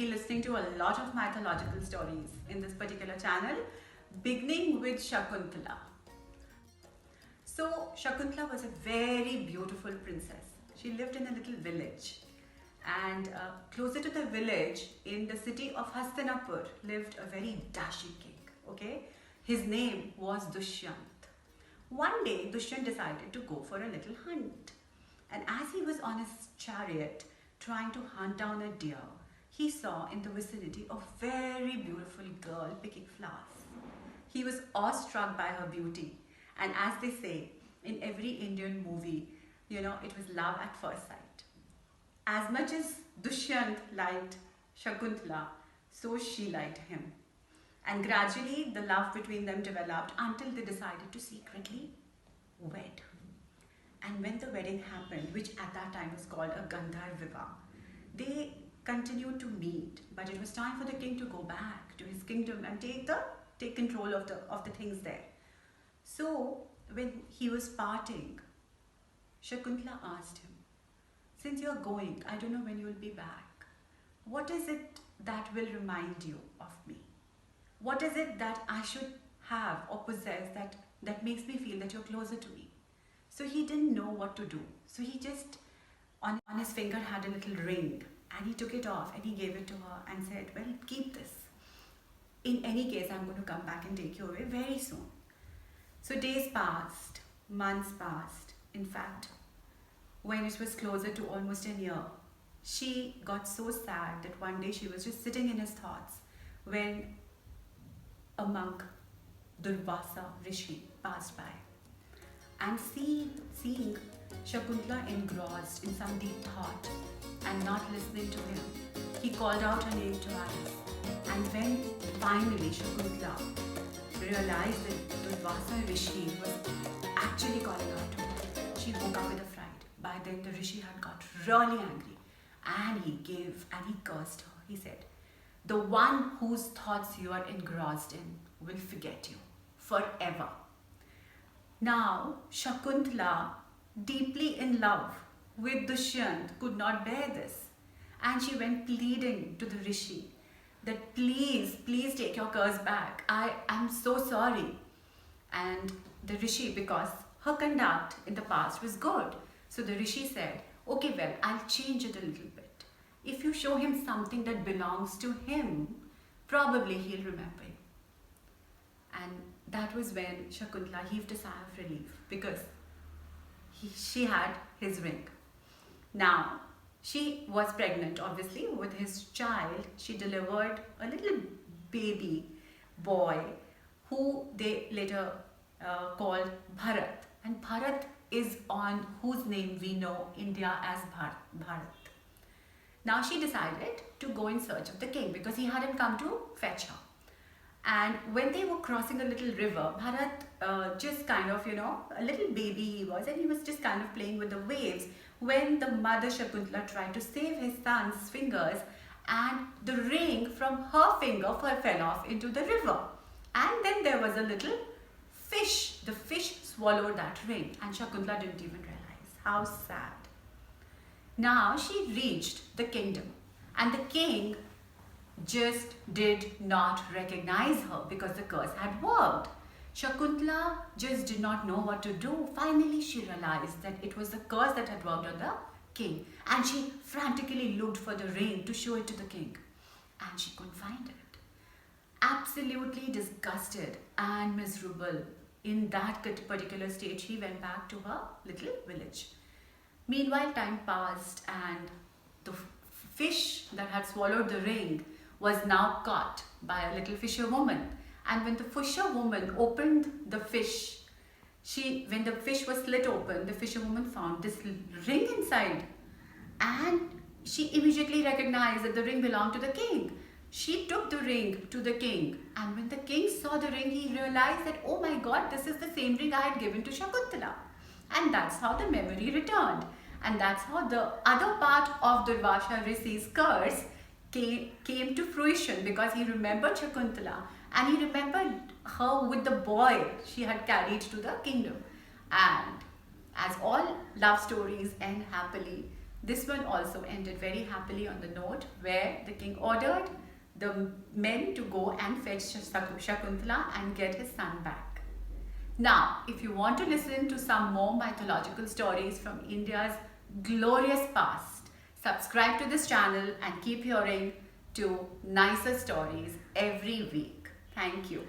be listening to a lot of mythological stories in this particular channel, beginning with Shakuntala. So, Shakuntala was a very beautiful princess. She lived in a little village, and closer to the village, in the city of Hastinapur, lived a very dashing king. Okay, his name was Dushyant. One day, Dushyant decided to go for a little hunt, and as he was on his chariot trying to hunt down a deer, he saw in the vicinity a very beautiful girl picking flowers. He was awestruck by her beauty, and as they say in every Indian movie, it was love at first sight. As much as Dushyant liked Shakuntala, so she liked him. And gradually the love between them developed until they decided to secretly wed. And when the wedding happened, which at that time was called a Gandhar Vivah, they continued to meet, but it was time for the king to go back to his kingdom and take control of the things there. So when he was parting, Shakuntala asked him, "Since you're going, I don't know when you'll be back. What is it that will remind you of me? What is it that I should have or possess that makes me feel that you're closer to me?" So he didn't know what to do. So he just, on his finger had a little ring, and he took it off and he gave it to her and said, "Well, keep this. In any case, I'm going to come back and take you away very soon." So days passed, months passed. In fact, when it was closer to almost a year, she got so sad that one day she was just sitting in his thoughts when a monk, Durvasa Rishi, passed by. And seeing Shakuntala engrossed in some deep thought and not listening to him, he called out her name twice. And when finally Shakuntala realized that Durvasa Rishi was actually calling out to her, she woke up with a fright. By then the Rishi had got really angry, and he cursed her. He said, "The one whose thoughts you are engrossed in will forget you forever." Now, Shakuntala, deeply in love with Dushyant, could not bear this, and she went pleading to the Rishi that please take your curse back. I am so sorry. And the Rishi, because her conduct in the past was good, so the Rishi said, "Okay, well, I'll change it a little bit. If you show him something that belongs to him, probably he'll remember you." And that was when Shakuntala heaved a sigh of relief, because she had his ring. Now, she was pregnant, obviously, with his child. She delivered a little baby boy who they later called Bharat. And Bharat is on whose name we know India as Bharat. Now she decided to go in search of the king because he hadn't come to fetch her. And when they were crossing a little river, Bharat just kind of, a little baby he was, and he was just kind of playing with the waves when the mother Shakuntala tried to save his son's fingers, and the ring from her finger fell off into the river. And then there was a little fish. The fish swallowed that ring, and Shakuntala didn't even realize. How sad. Now she reached the kingdom, and the king just did not recognize her because the curse had worked. Shakuntala just did not know what to do. Finally, she realized that it was the curse that had worked on the king, and she frantically looked for the ring to show it to the king, and she couldn't find it. Absolutely disgusted and miserable in that particular state, she went back to her little village. Meanwhile, time passed, and the fish that had swallowed the ring was now caught by a little fisherwoman. And when the fisherwoman opened the fish, when the fish was slit open, the fisherwoman found this ring inside. And she immediately recognized that the ring belonged to the king. She took the ring to the king. And when the king saw the ring, he realized that, oh my God, this is the same ring I had given to Shakuntala. And that's how the memory returned. And that's how the other part of Durvasa Rishi's curse came to fruition, because he remembered Shakuntala and he remembered her with the boy she had carried to the kingdom. And as all love stories end happily, This one also ended very happily on the note where the king ordered the men to go and fetch Shakuntala and get his son back. Now, if you want to listen to some more mythological stories from India's glorious past, subscribe to this channel and keep hearing to nicer stories every week. Thank you.